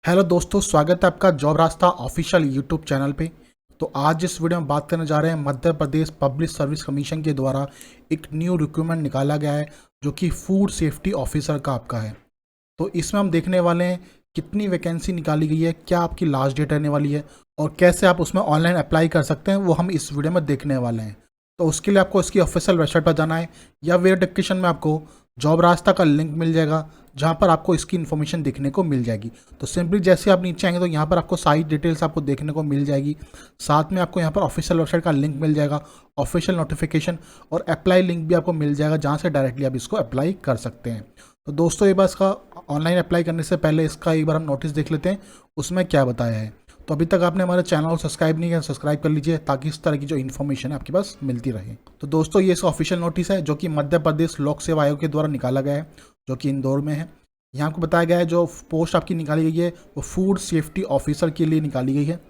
Hello दोस्तों, स्वागत है आपका जॉब रास्ता ऑफिशियल यूट्यूब चैनल पे। तो आज इस वीडियो में बात करने जा रहे हैं Madhya Pradesh public service commission के द्वारा एक न्यू रिक्रूटमेंट निकाला गया है जो कि फूड सेफ्टी ऑफिसर का आपका है। तो इसमें हम देखने वाले हैं कितनी वैकेंसी निकाली गई है, क्या आपकी लास्ट डेट रहने वाली है और कैसे आप उसमें ऑनलाइन अप्लाई कर सकते हैं, वो हम इस वीडियो में देखने वाले हैं। तो उसके लिए आपको इसकी ऑफिशियल वेबसाइट पर जाना है या वीडियो डिस्क्रिप्शन में आपको जॉब रास्ता का लिंक मिल जाएगा जहाँ पर आपको इसकी इन्फॉर्मेशन देखने को मिल जाएगी। तो सिंपली जैसे आप नीचे आएंगे तो यहाँ पर आपको सारी डिटेल्स आपको देखने को मिल जाएगी। साथ में आपको यहाँ पर ऑफिशियल वेबसाइट का लिंक मिल जाएगा, ऑफिशियल नोटिफिकेशन और अप्लाई लिंक भी आपको मिल जाएगा जहाँ से डायरेक्टली आप इसको अप्लाई कर सकते हैं। तो दोस्तों एक बार इसका ऑनलाइन अप्लाई करने से पहले इसका एक बार हम नोटिस देख लेते हैं उसमें क्या बताया है। तो अभी तक आपने हमारे चैनल को सब्सक्राइब नहीं किया, सब्सक्राइब कर लीजिए ताकि इस तरह की जो इन्फॉर्मेशन है आपके पास मिलती रहे। तो दोस्तों ये इसका ऑफिशियल नोटिस है जो कि मध्य प्रदेश लोक सेवा आयोग के द्वारा निकाला गया है जो कि इंदौर में है। यहाँ को बताया गया है जो पोस्ट आपकी निकाली गई है वो फूड सेफ्टी ऑफिसर के लिए निकाली गई है,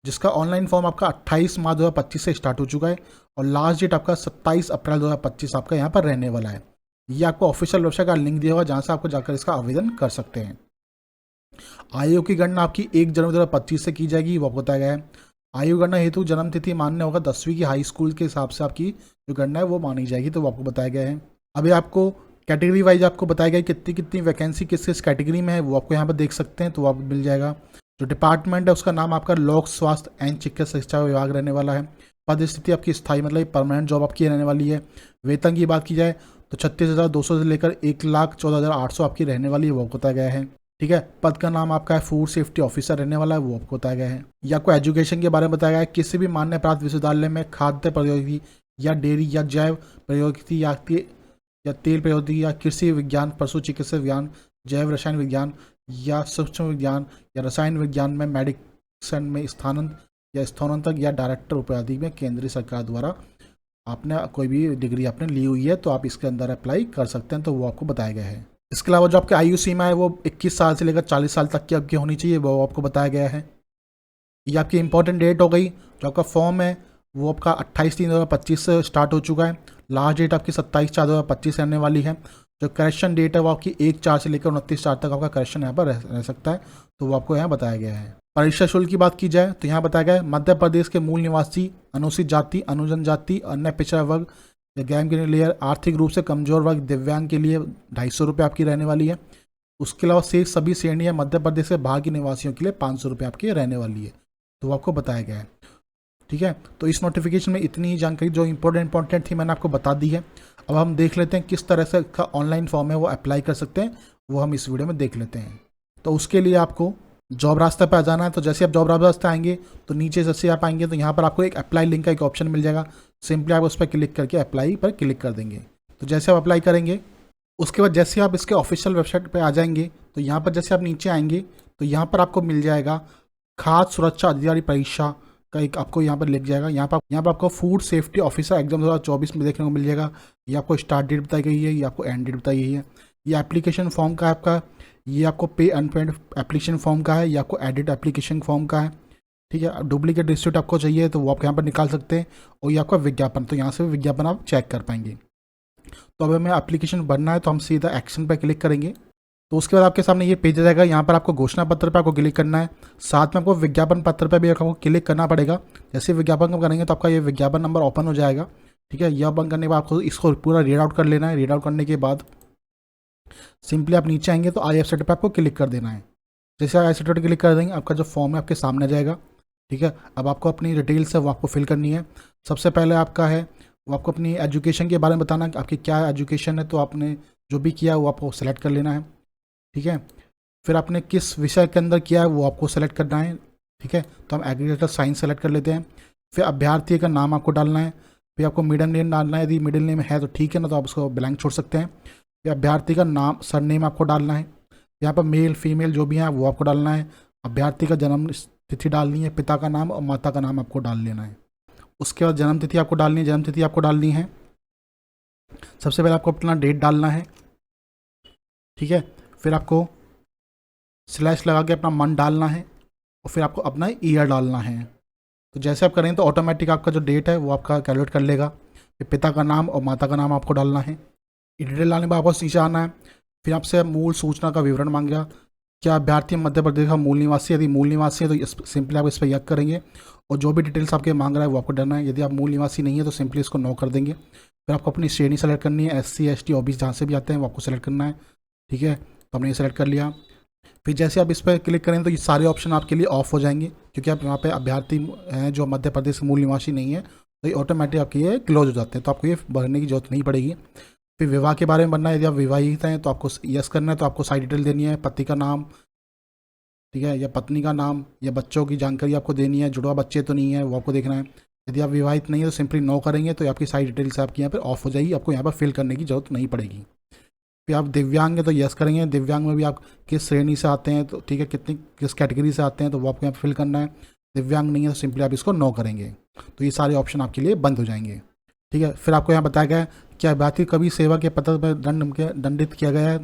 जिसका ऑनलाइन फॉर्म आपका 28 मार्च 2025 से स्टार्ट हो चुका है और लास्ट डेट आपका 27 अप्रैल 2025 आपका यहाँ पर रहने वाला है। ये आपको ऑफिशियल वेबसाइट का लिंक दिया हुआ जहाँ से आपको जाकर इसका आवेदन कर सकते हैं। आयु की गणना आपकी 1 जनवरी 2025 से की जाएगी, वो आपको बताया गया है। आयु गणना हेतु जन्म तिथि मान्य होगा 10वीं की हाई स्कूल के हिसाब से आपकी जो गणना है वो मानी जाएगी, तो वो आपको बताया गया है। अभी आपको कैटेगरी वाइज आपको बताया गया कितनी कितनी वैकेंसी किस किस कैटेगरी में है वो आपको यहाँ पर देख सकते हैं, तो वो आपको मिल जाएगा। जो डिपार्टमेंट है उसका नाम आपका लोक स्वास्थ्य एवं चिकित्सा शिक्षा विभाग रहने वाला है। पद स्थिति आपकी स्थायी मतलब परमानेंट जॉब आपकी रहने वाली है। वेतन की बात की जाए तो 36,200 से लेकर 1,14,800 आपकी रहने वाली है, वो आपको बताया गया है। ठीक है, पद का नाम आपका है फूड सेफ्टी ऑफिसर रहने वाला है, वो आपको बताया गया है। या आपको एजुकेशन के बारे में बताया गया है किसी भी मान्य प्राप्त विश्वविद्यालय में खाद्य प्रौद्योगिकी या डेयरी या जैव प्रौद्योगिकी या तेल प्रौद्योगिकी या कृषि विज्ञान, पशु चिकित्सा विज्ञान, जैव रसायन विज्ञान या सूक्ष्म विज्ञान या रसायन विज्ञान में मेडिसिन में स्थानांतरण या डायरेक्टर उपाधि में केंद्रीय सरकार द्वारा आपने कोई भी डिग्री आपने ली हुई है तो आप इसके अंदर अप्लाई कर सकते हैं, तो वो आपको बताया गया है। इसके अलावा जो आपकी आयु सीमा है वो 21 साल से लेकर 40 साल तक की आपकी होनी चाहिए, वो आपको बताया गया है। ये आपकी इंपॉर्टेंट डेट हो गई। जो आपका फॉर्म है वो आपका 28/3/2025 से स्टार्ट हो चुका है। लास्ट डेट आपकी 27/4/2025 रहने वाली है। जो करेक्शन डेट है वो आपकी 1/4 से लेकर 29/4 तक आपका करेक्शन यहाँ पर रह सकता है, तो वो आपको यहाँ बताया गया है। परीक्षा शुल्क की बात की जाए तो यहाँ बताया गया है मध्य प्रदेश के मूल निवासी, अनुसूचित जाति, अनुजन जाति, अन्य पिछड़ा वर्ग या गैम के लेयर, आर्थिक रूप से कमजोर वर्ग, दिव्यांग के लिए 250 रुपये आपकी रहने वाली है। उसके अलावा शेष सभी श्रेणियाँ मध्य प्रदेश से बाहर के निवासियों के लिए 500 रुपये आपकी रहने वाली है, तो वो आपको बताया गया है। ठीक है, तो इस नोटिफिकेशन में इतनी ही जानकारी जो इंपॉर्टेंट थी मैंने आपको बता दी है। अब हम देख लेते हैं किस तरह से इसका ऑनलाइन फॉर्म है वो अप्लाई कर सकते हैं, वो हम इस वीडियो में देख लेते हैं। तो उसके लिए आपको जॉब रास्ता पे आ जाना है। तो जैसे आप जॉब रास्ता आएंगे तो नीचे जैसे आप आएंगे तो यहाँ पर आपको एक अप्लाई लिंक का एक ऑप्शन मिल जाएगा। सिंपली आप उस पर क्लिक करके अप्लाई पर क्लिक कर देंगे। तो जैसे आप अप्लाई करेंगे उसके बाद जैसे आप इसके ऑफिशियल वेबसाइट पर आ जाएंगे तो यहाँ पर जैसे आप नीचे आएंगे तो यहाँ पर आपको मिल जाएगा खाद्य सुरक्षा अधिकारी परीक्षा का एक आपको यहाँ पर लिख जाएगा। यहाँ पर आपको फूड सेफ्टी ऑफिसर एग्जाम 2024 में देखने को मिल जाएगा। ये आपको स्टार्ट डेट बताई गई है, ये आपको एंड डेट बताई गई है। ये एप्लीकेशन फॉर्म का है आपका, ये आपको पे अनपेड एप्लीकेशन फॉर्म का है, ये आपको एडिट एप्लीकेशन फॉर्म का है। ठीक है, डुप्लीकेट रिसिप्ट आपको चाहिए तो वो आप यहाँ पर निकाल सकते हैं। और ये आपका विज्ञापन, तो यहाँ से विज्ञापन आप चेक कर पाएंगे। तो अब हमें एप्लीकेशन भरना है तो हम सीधा एक्शन पर क्लिक करेंगे। तो उसके बाद आपके सामने ये पेज आ जाएगा। यहाँ पर आपको घोषणा पत्र पर आपको क्लिक करना है, साथ में आपको विज्ञापन पत्र पर भी आपको क्लिक करना पड़ेगा। जैसे विज्ञापन करेंगे तो आपका ये विज्ञापन नंबर ओपन हो जाएगा। ठीक है, यह ओपन करने के बाद आपको इसको पूरा रीड आउट कर लेना है। रीड आउट करने के बाद सिंपली आप नीचे आएंगे तो आई एक्सेप्ट पे आपको क्लिक कर देना है। जैसे आई एक्सेप्ट पे क्लिक कर देंगे आपका जो फॉर्म है आपके सामने आ जाएगा। ठीक है, अब आपको अपनी डिटेल्स है वो आपको फिल करनी है। सबसे पहले आपका है वो आपको अपनी एजुकेशन के बारे में बताना कि आपकी क्या एजुकेशन है, तो आपने जो भी किया वो आपको सेलेक्ट कर लेना है। ठीक है, फिर आपने किस विषय के अंदर किया है वो आपको सेलेक्ट करना है। ठीक है, तो हम एग्रीकल्चर साइंस सेलेक्ट कर लेते हैं। फिर अभ्यर्थी का नाम आपको डालना है। फिर आपको मिडिल नेम डालना है, यदि मिडिल नेम है तो ठीक है, ना तो आप उसको ब्लैंक छोड़ सकते हैं। फिर अभ्यर्थी का नाम सर नेम आपको डालना है। यहाँ पर मेल फीमेल जो भी हैं वो आपको डालना है। अभ्यर्थी का जन्म तिथि डालनी है, पिता का नाम और माता का नाम आपको डाल लेना है। उसके बाद जन्म तिथि आपको डालनी है, जन्म तिथि आपको डालनी है। सबसे पहले आपको अपना डेट डालना है। ठीक है, फिर आपको स्लैश लगा के अपना मंथ डालना है और फिर आपको अपना ईयर डालना है। तो जैसे आप करेंगे तो ऑटोमेटिक आपका जो डेट है वो आपका कैलकुलेट कर लेगा। फिर पिता का नाम और माता का नाम आपको डालना है। डिटेल डालने के बाद आपको नीचे आना है। फिर आपसे मूल सूचना का विवरण मांगेगा, क्या अभ्यर्थी मध्य प्रदेश का मूल निवासी? यदि मूल निवासी है तो सिंपली आप इस पर यक करेंगे और जो भी डिटेल्स आपके मांग रहा है वो आपको डरना है। यदि आप मूल निवासी नहीं है तो सिंपली इसको नो कर देंगे। फिर आपको अपनी श्रेणी सेलेक्ट करनी है, SC ST OBC जहाँ से भी आते हैं वो आपको सेलेक्ट करना है, ठीक है। तो हमने ये सेलेक्ट कर लिया। फिर जैसे आप इस पर क्लिक करें तो ये सारे ऑप्शन आपके लिए ऑफ हो जाएंगे, क्योंकि आप यहाँ पे अभ्यर्थी हैं जो मध्य प्रदेश के मूल निवासी नहीं है, तो ये ऑटोमेटिक आपके ये क्लोज हो जाते हैं, तो आपको ये भरने की जरूरत नहीं पड़ेगी। फिर विवाह के बारे में बनना है, यदि आप विवाहित हैं तो आपको यस करना है, तो आपको सारी डिटेल देनी है, पति का नाम, ठीक है, या पत्नी का नाम, या बच्चों की जानकारी आपको देनी है, जुड़वा बच्चे तो नहीं है वो आपको देखना है। यदि आप विवाहित नहीं है तो सिंपली नो करेंगे, तो आपकी सारी डिटेल्स आपकी यहाँ पर ऑफ हो जाएगी, आपको यहाँ पर फिल करने की जरूरत नहीं पड़ेगी। फिर आप दिव्यांग हैं तो यस करेंगे, दिव्यांग में भी आप किस श्रेणी से आते हैं, तो ठीक है, किस कैटेगरी से आते हैं तो वो आपको यहाँ पर फिल करना है। दिव्यांग नहीं है तो सिंपली आप इसको नो करेंगे, तो ये सारे ऑप्शन आपके लिए बंद हो जाएंगे, ठीक है। फिर आपको यहाँ बताया गया है क्या अभ्यर्थी कभी सेवा के पद पर दंडित किया गया है,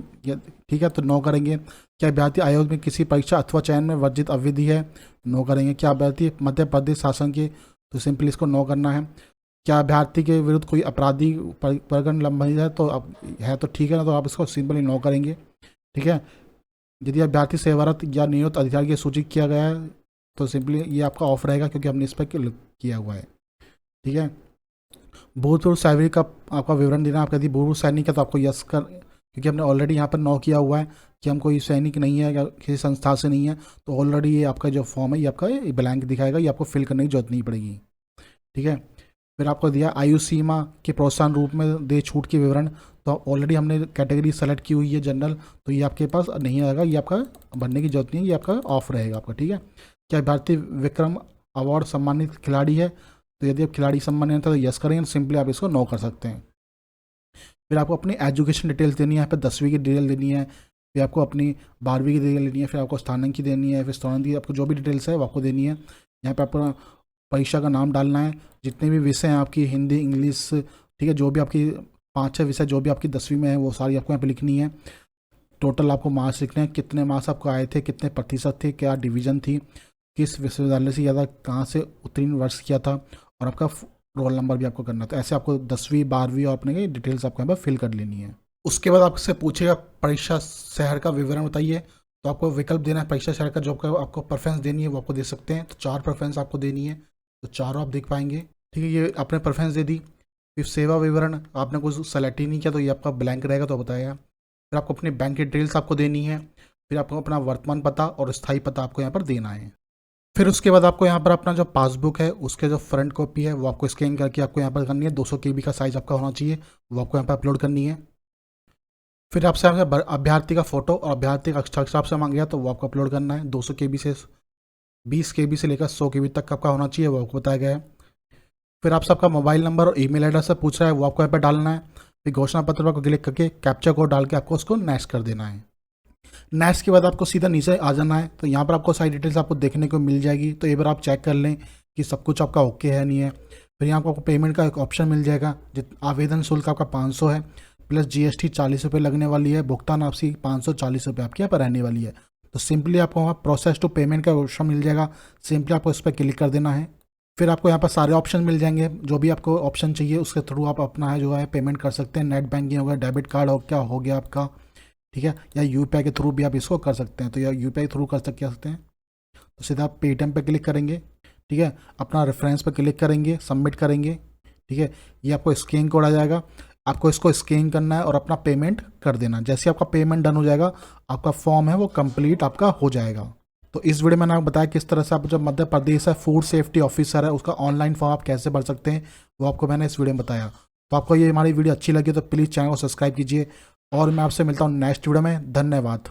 ठीक है, तो नो करेंगे। क्या अभ्यर्थी आयोग में किसी परीक्षा अथवा चयन में वर्जित अवधि है, नो करेंगे। क्या अभ्यर्थी मध्य प्रदेश शासन के, तो सिंपली इसको नो करना है। क्या अभ्यर्थी के विरुद्ध कोई आपराधिक प्रकरण लंबित है, तो अब है तो ठीक है ना, तो आप इसको सिंपली नो करेंगे, ठीक है। यदि अभ्यर्थी सेवारत या नियुक्त अधिकारी की सूची किया गया है तो सिंपली ये आपका ऑफ रहेगा, क्योंकि हमने इस पर क्लिक किया हुआ है, ठीक है। भूतपूर्व सैनिक का आपका विवरण देना, आप यदि भूतपूर्व सैनिक है तो आपको यस कर, क्योंकि हमने ऑलरेडी यहाँ पर नो किया हुआ है कि हम कोई सैनिक नहीं है या किसी संस्था से नहीं है, तो ऑलरेडी ये आपका जो फॉर्म है ये आपका ब्लैंक दिखाएगा, ये आपको फिल करने की जरूरत नहीं पड़ेगी, ठीक है। फिर आपको दिया आयु सीमा के प्रोत्साहन रूप में दे छूट के विवरण, तो ऑलरेडी हमने कैटेगरी सेलेक्ट की हुई है जनरल, तो ये आपके पास नहीं आएगा, ये आपका भरने की जरूरत नहीं है, ये आपका ऑफ रहेगा आपका, ठीक है। क्या भारतीय विक्रम अवार्ड सम्मानित खिलाड़ी है, तो यदि आप खिलाड़ी सम्मानित है तो यस करेंगे, सिंपली आप इसको नो कर सकते हैं। फिर आपको अपनी एजुकेशन डिटेल्स देनी है, यहाँ पे 10वीं की डिटेल देनी है, फिर आपको अपनी 12वीं की डिटेल देनी है, फिर आपको स्थानांक की देनी है, फिर स्थानांक की आपको जो भी डिटेल्स है वो आपको देनी है। यहाँ पे आपको परीक्षा का नाम डालना है, जितने भी विषय हैं आपकी हिंदी इंग्लिश, ठीक है, जो भी आपकी 5-6 विषय जो भी आपकी 10वीं में है वो सारी आपको यहाँ पे लिखनी है। टोटल आपको मार्क्स लिखने हैं, कितने मार्क्स आपको आए थे, कितने प्रतिशत थे, क्या डिवीज़न थी, किस विश्वविद्यालय से ज़्यादा कहाँ से उत्तीर्ण वर्ष किया था, और आपका रोल नंबर भी आपको करना था। ऐसे आपको 10वीं 12वीं और अपने डिटेल्स आपको यहाँ पर फिल कर लेनी है। उसके बाद आपसे पूछेगा परीक्षा शहर का विवरण बताइए, तो आपको विकल्प देना है, परीक्षा शहर का जो आपको प्रेफरेंस देनी है वो आपको दे सकते हैं, तो 4 प्रेफरेंस आपको देनी है, तो चारों आप देख पाएंगे, ठीक है। ये आपने प्रेफरेंस दे दी। फिर सेवा विवरण आपने कुछ सेलेक्ट ही नहीं किया तो ये आपका ब्लैंक रहेगा, तो बताएगा। फिर आपको अपनी बैंक की डिटेल्स आपको देनी है, फिर आपको अपना वर्तमान पता और स्थायी पता आपको यहाँ पर देना है। फिर उसके बाद आपको यहाँ पर अपना जो पासबुक है उसके जो फ्रंट कॉपी है वो आपको स्कैन करके आपको यहाँ पर करनी है, 200 KB का साइज़ आपका होना चाहिए, वो आपको यहाँ पर अपलोड करनी है। फिर आपसे अभ्यर्थी का फ़ोटो और अभ्यर्थी का हस्ताक्षर आपसे मांग गया तो वो आपको अपलोड करना है, 200 KB से 20 KB से लेकर 100 KB तक आपका होना चाहिए, वो आपको बताया गया है। फिर आपसे आपका मोबाइल नंबर और ईमेल एड्रेस से पूछ रहा है, वो आपको यहाँ पर डालना है। फिर घोषणा पत्र पर क्लिक करके कैप्चा कोड डाल के आपको उसको नेक्स्ट कर देना है। नेक्स्ट के बाद आपको सीधा नीचे आ जाना है, तो यहाँ पर आपको सारी डिटेल्स आपको देखने को मिल जाएगी, तो एक बार आप चेक कर लें कि सब कुछ आपका ओके है नहीं है। फिर यहाँ पर आपको पेमेंट का एक ऑप्शन मिल जाएगा, आवेदन शुल्क आपका 500 है, प्लस GST 40 रुपये लगने वाली है, भुगतान आपसी 540 रुपये आपके यहाँ पर रहने वाली है। तो सिंपली आपको वहाँ प्रोसेस टू पेमेंट का ऑप्शन मिल जाएगा, सिंपली आपको इस पर क्लिक कर देना है। फिर आपको यहाँ पर सारे ऑप्शन मिल जाएंगे, जो भी आपको ऑप्शन चाहिए उसके थ्रू आप अपना है जो है पेमेंट कर सकते हैं। नेट बैंकिंग हो गया, डेबिट कार्ड हो गया आपका, ठीक है, या UPI के थ्रू भी आप इसको कर सकते हैं, तो या UPI के थ्रू कर सकते हैं। तो सीधा आप पेटीएम पे क्लिक करेंगे, ठीक है, अपना रेफरेंस पे क्लिक करेंगे, सबमिट करेंगे, ठीक है। ये आपको स्कैन कोड आ जाएगा, आपको इसको स्कैन करना है और अपना पेमेंट कर देना। जैसे आपका पेमेंट डन हो जाएगा आपका फॉर्म है वो कंप्लीट आपका हो जाएगा। तो इस वीडियो में मैंने आपको बताया किस तरह से आप जो मध्य प्रदेश है फूड सेफ्टी ऑफिसर है उसका ऑनलाइन फॉर्म आप कैसे भर सकते हैं, वो आपको मैंने इस वीडियो में बताया। तो आपको ये हमारी वीडियो अच्छी लगी तो प्लीज़ चैनल को सब्सक्राइब कीजिए, और मैं आपसे मिलता हूँ नेक्स्ट वीडियो में। धन्यवाद।